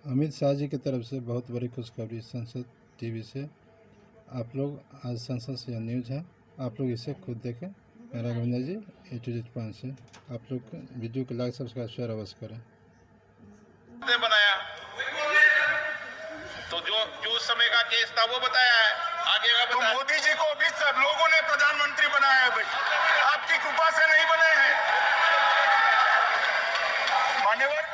अमित शाह जी की तरफ से बहुत बड़ी खुशखबरी संसद टीवी से। आप लोग आज संसद से यह न्यूज़ है, आप लोग इसे खुद देखें। मैं राघवेंद्र जी A2Z से। आप लोग वीडियो को लाइक सब्सक्राइब शेयर अवश्य करें। बनाया तो जो समय का केस था वो बताया है, आगे का बताया। तो मोदी जी को भी सब लोगों ने प्रधानमंत्री बनाया है भाई, आपकी कृपा से नहीं बने हैं। मान्यवर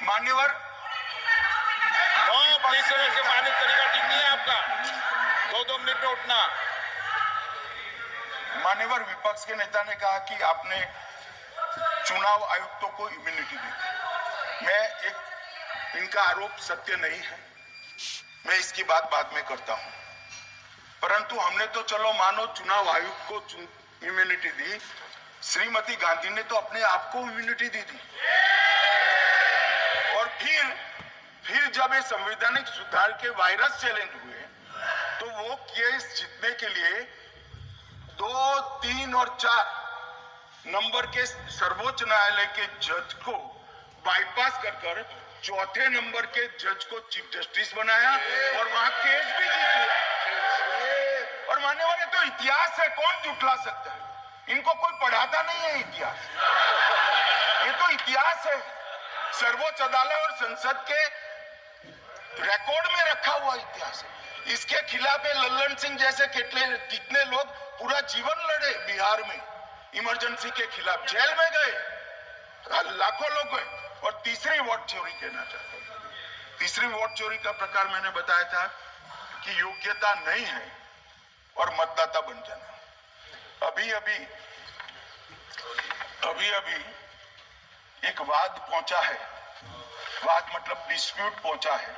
मान्यवर इस तरह से मानित तरीका ठीक नहीं है आपका, 2-2 मिनट में उठना। मान्यवर विपक्ष के नेता ने कहा कि आपने चुनाव आयुक्तों को इम्यूनिटी दी। इनका आरोप सत्य नहीं है, मैं इसकी बात बाद में करता हूं, परंतु हमने तो चलो मानो चुनाव आयुक्त को इम्यूनिटी दी, श्रीमती गांधी ने तो अपने आप को इम्यूनिटी दी थी। और फिर जब ये संवैधानिक सुधार के वायरस चैलेंज हुए तो वो केस जीतने के लिए 2, 3 और 4 नंबर के सर्वोच्च न्यायालय के जज को बाईपास कर चौथे नंबर के जज को चीफ जस्टिस बनाया और वहां केस भी जीत लिया। और मान्यवर ये तो इतिहास है, कौन जुटला सकता है? इनको कोई पढ़ाता नहीं है इतिहास, ये तो इतिहास है, सर्वोच्च अदालत और संसद के रिकॉर्ड में रखा हुआ इतिहास है। इसके खिलाफ लल्लन सिंह जैसे कितने लोग पूरा जीवन लड़े बिहार में, इमरजेंसी के खिलाफ जेल में गए, लाखों लोग गए। और तीसरी वोट चोरी कहना चाहता हूं, तीसरी वोट चोरी का प्रकार मैंने बताया था कि योग्यता नहीं है और मतदाता बन जाना। अभी अभी एक वाद पहुंचा है, वाद मतलब डिस्प्यूट पहुंचा है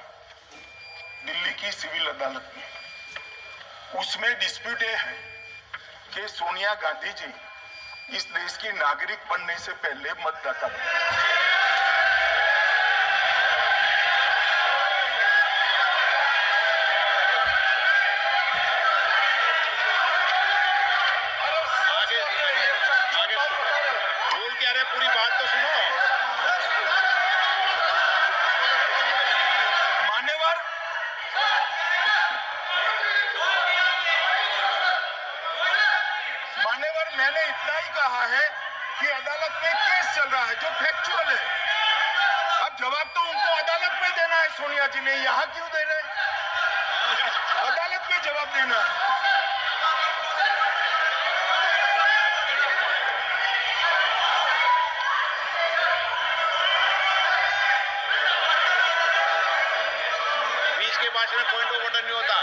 दिल्ली की सिविल अदालत में। उसमें डिस्प्यूट ये है कि सोनिया गांधी जी इस देश की नागरिक बनने से पहले मतदाता बने। पूरी बात तो सुनो मान्यवर। मैंने इतना ही कहा है कि अदालत में केस चल रहा है जो फैक्चुअल है। अब जवाब तो उनको अदालत में देना है, सोनिया जी ने यहां क्यों दे रहे हैं? अदालत में जवाब देना है। भाषण में पॉइंट ऑफ ऑर्डर नहीं होता।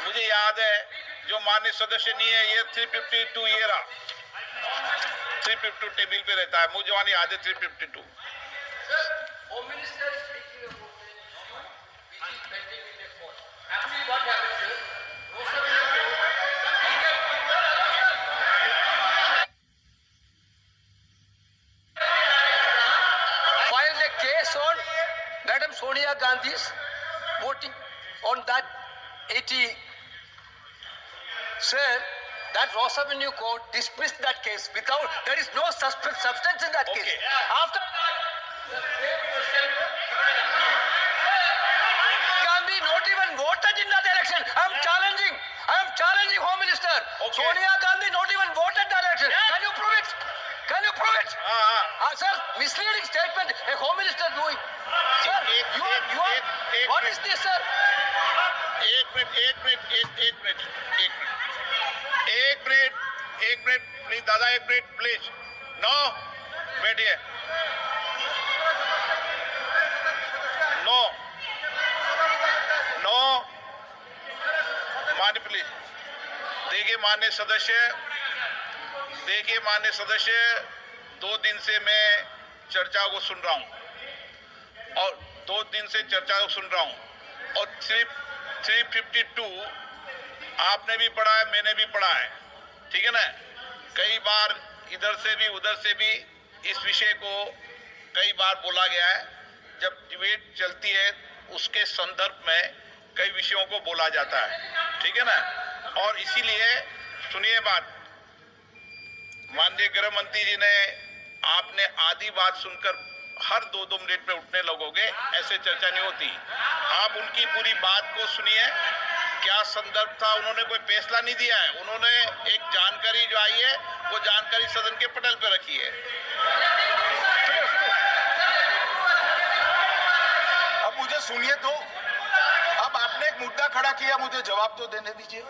मुझे याद है जो माननीय सदस्य नहीं है, ये 352 ये रहा, 352 टेबल पे रहता है, मुझे वहां याद है 352। Madam Sonia Gandhi's voting on that 80. Sir, that Ross Avenue court dismissed that case without, there is no substance in that case. After Gandhi not even voted in that election. I am challenging Home Minister. Sonia Gandhi not even voted that election. Can you prove it? Sir, misleading statement a Home Minister doing. Sir, you are what is this, sir? एक minute please दादा, एक minute please. No, बैठिए। No मान्य please. देखिए मान्य सदस्य, 2 दिन से मैं चर्चा को सुन रहा हूं और 2 दिन से चर्चा को सुन रहा हूं और 352 आपने भी पढ़ा है, मैंने भी पढ़ा है, ठीक है ना। कई बार इधर से भी उधर से भी इस विषय को कई बार बोला गया है। जब डिबेट चलती है उसके संदर्भ में कई विषयों को बोला जाता है, ठीक है ना। और इसीलिए सुनिए बात, माननीय गृह मंत्री जी ने, आपने आधी बात सुनकर हर 2-2 मिनट में उठने लगोगे, ऐसे चर्चा नहीं होती। आप उनकी पूरी बात को सुनिए, क्या संदर्भ था, उन्होंने कोई फैसला नहीं दिया है, उन्होंने एक जानकारी जो आई है वो जानकारी सदन के पटल पर रखी है। अब मुझे सुनिए तो, अब आपने एक मुद्दा खड़ा किया, मुझे जवाब तो देने दीजिए।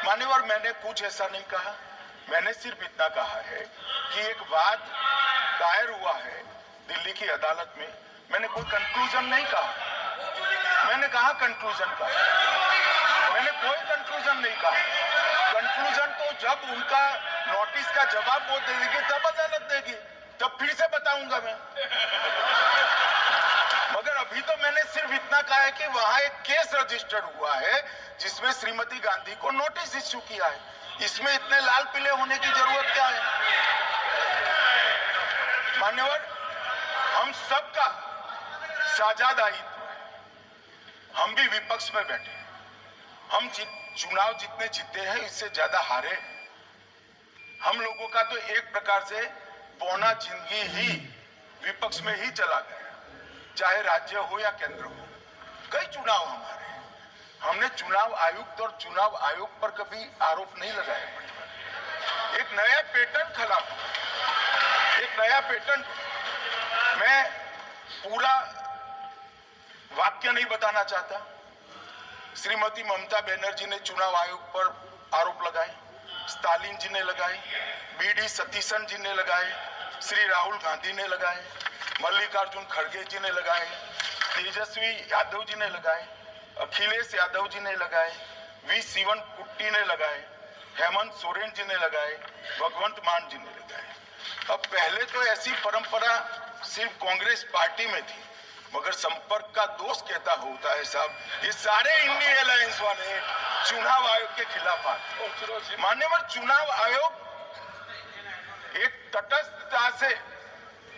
मान्यवर, मैंने कुछ ऐसा नहीं कहा, मैंने सिर्फ इतना कहा है कि एक वाद दायर हुआ है दिल्ली की अदालत में, मैंने कोई कंक्लूजन नहीं कहा, मैंने कहा कंक्लूजन का, मैंने कोई कंक्लूजन नहीं कहा। कंक्लूजन तो जब उनका नोटिस का जवाब वो देगी तब अदालत देगी, तब फिर से बताऊंगा मैं। मगर अभी तो मैंने सिर्फ इतना कहा है कि वहां एक केस रजिस्टर्ड हुआ है जिसमें श्रीमती गांधी को नोटिस इश्यू किया है, इसमें इतने लाल पीले होने की जरूरत क्या है? मान्यवर, हम सबका साझा दायित्व है, हम भी विपक्ष में बैठे हैं, हम चुनाव जितने जीते हैं इससे ज्यादा हारे हैं। हम लोगों का तो एक प्रकार से पौना जिंदगी ही विपक्ष में ही चला गया, चाहे राज्य हो या केंद्र हो। कई चुनाव हमारे, हमने चुनाव आयुक्त और चुनाव आयोग पर कभी आरोप नहीं लगाया। एक नया पैटर्न खड़ा, एक नया पैटर्न, मैं पूरा वाक्य नहीं बताना चाहता। श्रीमती ममता बनर्जी ने चुनाव आयोग पर आरोप लगाए, स्टालिन जी ने लगाए, बीडी सतीशन जी ने लगाए, श्री राहुल गांधी ने लगाए, मल्लिकार्जुन खड़गे जी ने लगाए, तेजस्वी यादव जी ने लगाए, अखिलेश यादव जी ने लगाए, वी शिवन कुट्टी ने लगाए, हेमंत सोरेन जी ने लगाए, भगवंत मान जी ने लगाए। अब पहले तो ऐसी परंपरा सिर्फ कांग्रेस पार्टी में थी, मगर संपर्क का दोष कहता होता है साहब, ये सारे इंडिया अलायंस वाले चुनाव आयोग के खिलाफ आते। मान्यवर, चुनाव आयोग एक तटस्थता से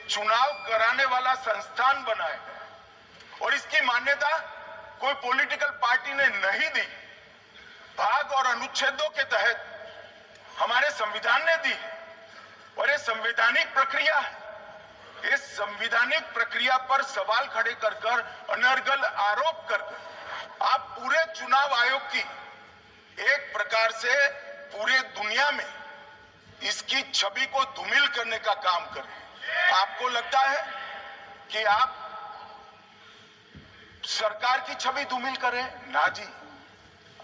चुनाव कराने वाला संस्थान बनाया गया और इसकी मान्यता कोई पॉलिटिकल पार्टी ने नहीं दी, भाग और अनुच्छेदों के तहत हमारे संविधान ने दी। और ये संवैधानिक प्रक्रिया है, इस संवैधानिक प्रक्रिया पर सवाल खड़े कर कर, अनर्गल आरोप कर कर आप पूरे चुनाव आयोग की एक प्रकार से पूरे दुनिया में इसकी छवि को धूमिल करने का काम कर रहे हैं। आपको लगता है कि आप सरकार की छवि धूमिल करें? ना जी,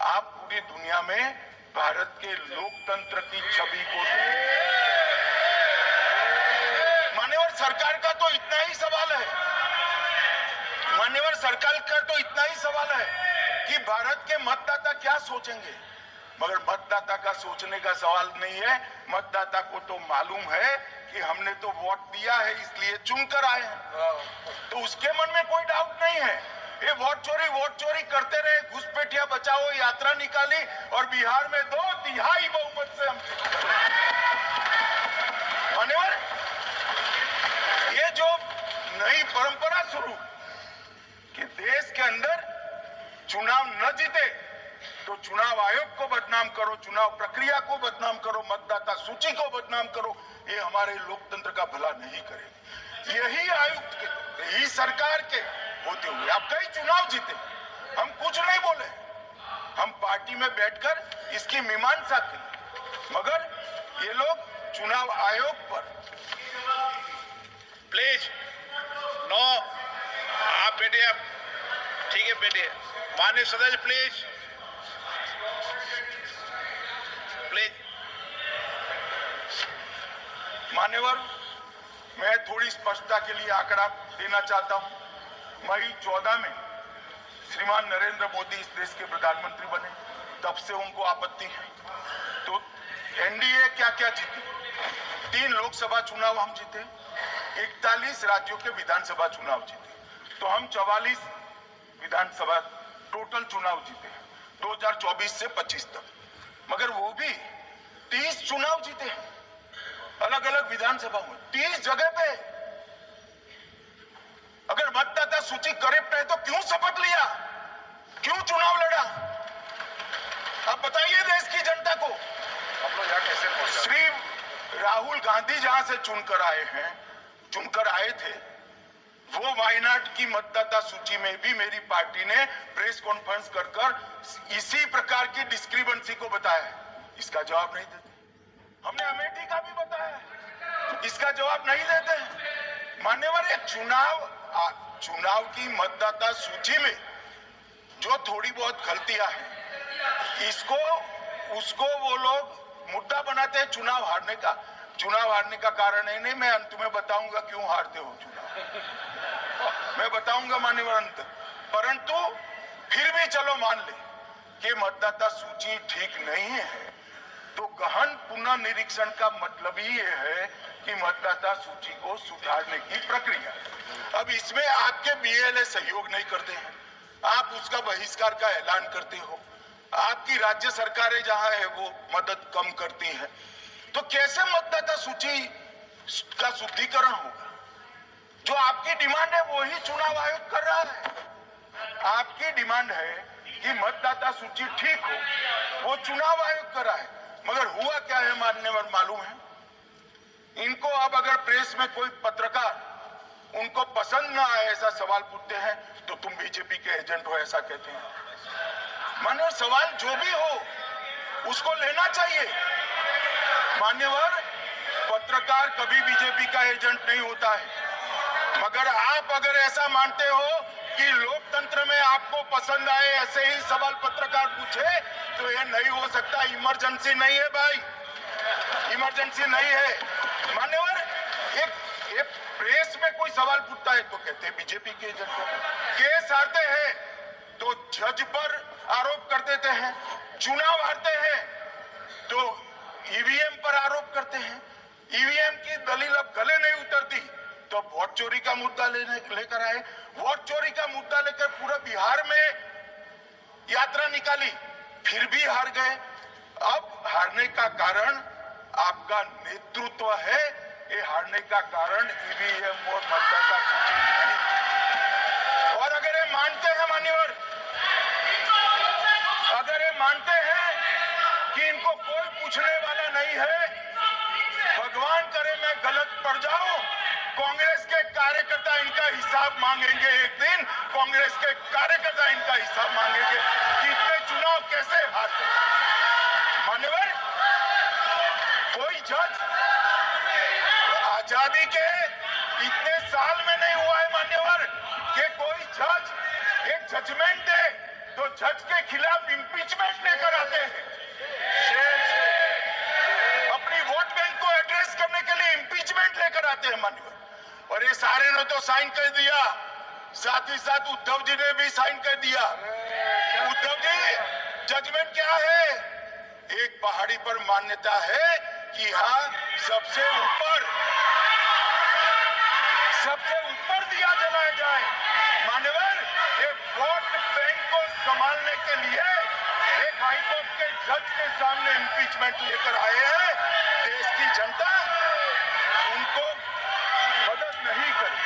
आप पूरी दुनिया में भारत के लोकतंत्र की छवि को मान्यवर सरकार का तो इतना ही सवाल है, मान्यवर सरकार का तो इतना ही सवाल है कि भारत के मतदाता क्या सोचेंगे। मगर मतदाता का सोचने का सवाल नहीं है, मतदाता को तो मालूम है कि हमने तो वोट दिया है इसलिए चुनकर आए हैं, तो उसके मन में कोई डाउट नहीं है। ये वोट चोरी करते रहे, घुसपैठिया बचाओ यात्रा निकाली और बिहार में 2/3 बहुमत से हम मान्यवर, ये जो नई परंपरा शुरू कि देश के अंदर चुनाव न जीते तो चुनाव आयोग को बदनाम करो, चुनाव प्रक्रिया को बदनाम करो, मतदाता सूची को बदनाम करो, ये हमारे लोकतंत्र का भला नहीं करेगी। यही आयुक्त के, यही सरकार के होते हुए आप कई चुनाव जीते, हम कुछ नहीं बोले, हम पार्टी में बैठकर इसकी मीमांसा की, मगर ये लोग चुनाव आयोग पर प्लीज नो, आप बैठिए, आप ठीक है बैठिए। माननीय सदस्य प्लीज प्लीज। मान्यवर, मैं थोड़ी स्पष्टता के लिए आंकड़ा देना चाहता हूं। मई 14 में श्रीमान नरेंद्र मोदी इस देश के प्रधानमंत्री बने, तब से उनको आपत्ति है। तो एनडीए क्या क्या जीती? 3 लोकसभा चुनाव हम जीते, 41 राज्यों के विधानसभा चुनाव जीते, तो हम 44 विधानसभा टोटल चुनाव जीते 2024 से 25 तक। मगर वो भी 30 चुनाव जीते हैं अलग अलग विधानसभा में, 30 जगह पे। अगर मतदाता सूची करेक्ट है तो क्यों शपथ लिया, क्यों चुनाव लड़ा? आप बताइए देश की जनता को। श्री राहुल गांधी जहां से चुनकर आए थे, वो वायनाड की मतदाता सूची में भी मेरी पार्टी ने प्रेस कॉन्फ्रेंस कर इसी प्रकार की डिस्क्रिपेंसी को बताया है। इसका जवाब नहीं देते। हमने अमेठी का भी बताया, इसका जवाब नहीं देते। मान्यवर, एक चुनाव की मतदाता सूची में जो थोड़ी बहुत गलतियां हैं, उसको वो लोग मुद्दा बनाते हैं चुनाव हारने का। चुनाव हारने का कारण है नहीं, मैं अंत में बताऊंगा क्यों हारते हो चुनाव, मैं बताऊंगा मान्यवर अंत। परंतु फिर भी चलो मान ले कि मतदाता सूची ठीक नहीं है, तो गहन पुनर्निरीक्षण का मतलब ही ये है कि मतदाता सूची को सुधारने की प्रक्रिया। अब इसमें आपके बीएलए सहयोग नहीं करते हैं, आप उसका बहिष्कार का ऐलान करते हो, आपकी राज्य सरकारें जहां है वो मदद कम करती हैं, तो कैसे मतदाता सूची का शुद्धिकरण होगा? जो आपकी डिमांड है वो ही चुनाव आयोग कर रहा है। आपकी डिमांड है कि मतदाता सूची ठीक हो, वो चुनाव आयोग कर रहा है। मगर हुआ क्या है मान्यवर मालूम है? इनको अब अगर प्रेस में कोई पत्रकार उनको पसंद ना आए ऐसा सवाल पूछते हैं तो तुम बीजेपी के एजेंट हो ऐसा कहते हैं। मान्यवर, सवाल जो भी हो उसको लेना चाहिए। मान्यवर, पत्रकार कभी बीजेपी का एजेंट नहीं होता है। मगर आप अगर ऐसा मानते हो कि लोकतंत्र में आपको पसंद आए ऐसे ही सवाल पत्रकार पूछे, तो ये नहीं हो सकता। इमरजेंसी नहीं है भाई, इमरजेंसी नहीं है। मान्यवर, एक प्रेस में कोई सवाल पूछता है तो कहते हैं बीजेपी के एजेंट हो। केस हारते हैं तो जज पर आरोप कर देते हैं, चुनाव हारते हैं तो ईवीएम पर आरोप करते हैं। ईवीएम की दलील अब गले नहीं उतरती तो वोट चोरी का मुद्दा लेकर आए। वोट चोरी का मुद्दा लेकर पूरा बिहार में यात्रा निकाली, फिर भी हार गए। अब हारने का कारण आपका नेतृत्व है, ये हारने का कारण ईवीएम और मतदाता सूची नहीं। और अगर ये मानते हैं मान्यवर, अगर ये मानते हैं कि इनको कोई पूछने वाला नहीं है, भगवान करे मैं गलत पड़ जाऊं, कांग्रेस के कार्यकर्ता इनका हिसाब मांगेंगे। एक दिन कांग्रेस के कार्यकर्ता इनका हिसाब मांगेंगे कि इतने चुनाव कैसे हारते। मान्यवर, कोई जज आजादी के इतने साल में नहीं हुआ है मान्यवर कि कोई जज एक जजमेंट दे तो जज के खिलाफ इंपीचमेंट लेकर आते हैं। अपनी वोट बैंक को एड्रेस करने के लिए इंपीचमेंट लेकर आते हैं मान्यवर। और ये सारे ने तो साइन कर दिया, साथ ही साथ उद्धव जी ने भी साइन कर दिया। उद्धव जी, जजमेंट क्या है? एक पहाड़ी पर मान्यता है कि हाँ सबसे ऊपर दिया जलाया जाए। मान्यवर, ये वोट बैंक को संभालने के लिए एक हाईकोर्ट के जज के सामने इंपीचमेंट लेकर आए हैं। देश की जनता उनको मदद नहीं करी।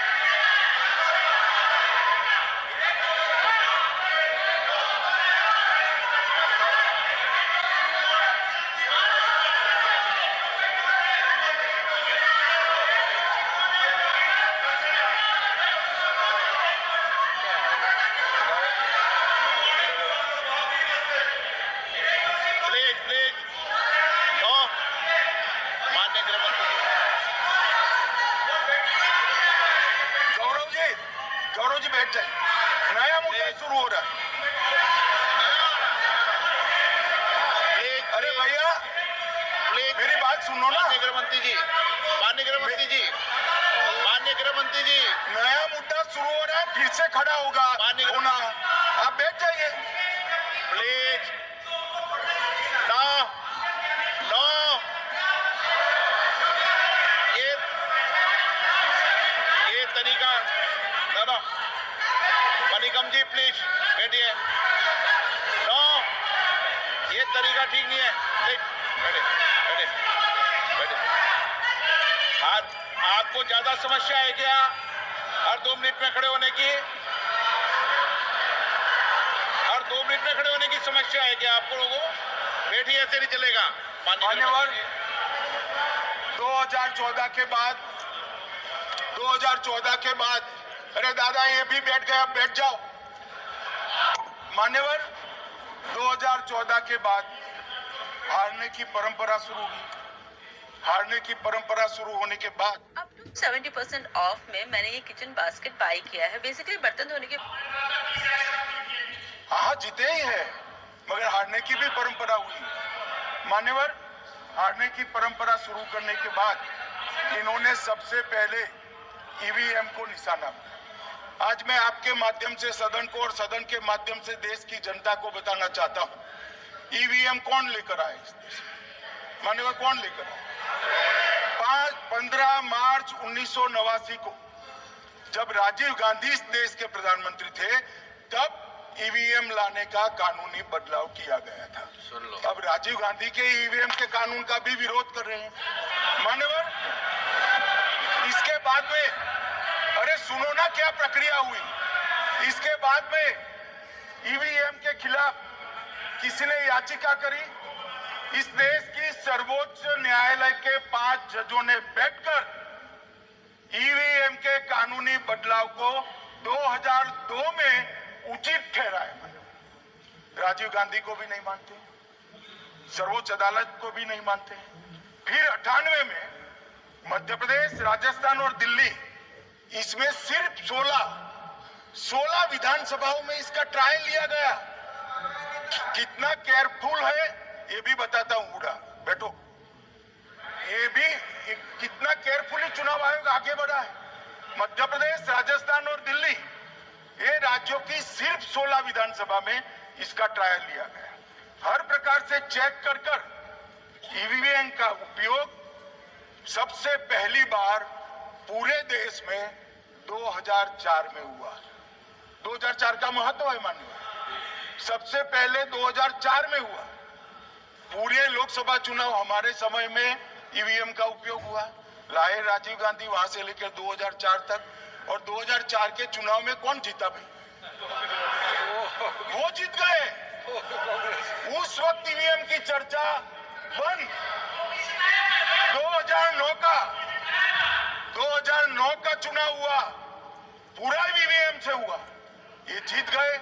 गौरव जी बैठ जाए, नया मुद्दा शुरू हो रहा है। अरे भैया मेरी बात सुनो ना। माननीय गृहमंत्री जी, नया मुद्दा शुरू हो रहा है, फिर से खड़ा होगा होना। आप बैठ जाइए प्लीज। नो, ये तरीका ना। मणिकम जी प्लीज बैठिए। नो, ये तरीका ठीक नहीं है। बैठे। आपको ज्यादा समस्या है क्या हर 2 मिनट में खड़े होने की? हर 2 मिनट में खड़े होने की समस्या है क्या आपको लोगों? बैठिए, ऐसे नहीं चलेगा। मान्यवर 2014 के बाद अरे दादा ये भी बैठ गया, बैठ जाओ। मान्यवर 2014 के बाद हारने की परंपरा शुरू हुई। हारने की परंपरा शुरू होने के बाद अब 70% ऑफ में मैंने ये किचन बास्केट बाई किया है। बेसिकली बर्तन धोने के हाँ जीते ही है, मगर हारने की भी परंपरा हुई। मान्यवर हारने की परंपरा शुरू करने के बाद इन्होंने सबसे पहले ईवीएम को निशाना बनाया। आज मैं आपके माध्यम से सदन को और सदन के माध्यम से देश की जनता को बताना चाहता हूं, ईवीएम कौन लेकर आए इस देश में? मान्यवर कौन लेकर आए? 15 मार्च 1989 को जब राजीव गांधी इस देश के प्रधानमंत्री थे, तब ईवीएम लाने का कानूनी बदलाव किया गया था। अब राजीव गांधी के ईवीएम के कानून का भी विरोध कर रहे हैं। मान्यवर इसके बाद में अरे सुनो ना क्या प्रक्रिया हुई। इसके बाद में ईवीएम के खिलाफ किसी ने याचिका करी। इस देश की सर्वोच्च न्यायालय के 5 जजों ने बैठकर ईवीएम के कानूनी बदलाव को 2002 में उचित ठहराया। राजीव गांधी को भी नहीं मानते, सर्वोच्च अदालत को भी नहीं मानते। फिर 98 में मध्य प्रदेश, राजस्थान और दिल्ली, इसमें सिर्फ 16 विधानसभाओं में इसका ट्रायल लिया गया। कितना केयरफुल है ये भी बताता हूं। बूढ़ा बैठो, ये भी कितना केयरफुली चुनाव आयोग आगे बढ़ा है। मध्य प्रदेश, राजस्थान और दिल्ली, ये राज्यों की सिर्फ 16 विधानसभा में इसका ट्रायल लिया गया। हर प्रकार से चेक कर ईवीएम का उपयोग सबसे पहली बार पूरे देश में 2004 में हुआ। 2004 का महत्व है माननीय, सबसे पहले 2004 में हुआ। पूरे लोकसभा चुनाव हमारे समय में ईवीएम का उपयोग हुआ। लाए राजीव गांधी, वहां से लेकर 2004 तक। और 2004 के चुनाव में कौन जीता भाई? वो जीत गए। उस वक्त ईवीएम की चर्चा बंद। 2009 का चुनाव हुआ, पूरा ईवीएम से हुआ, ये जीत गए।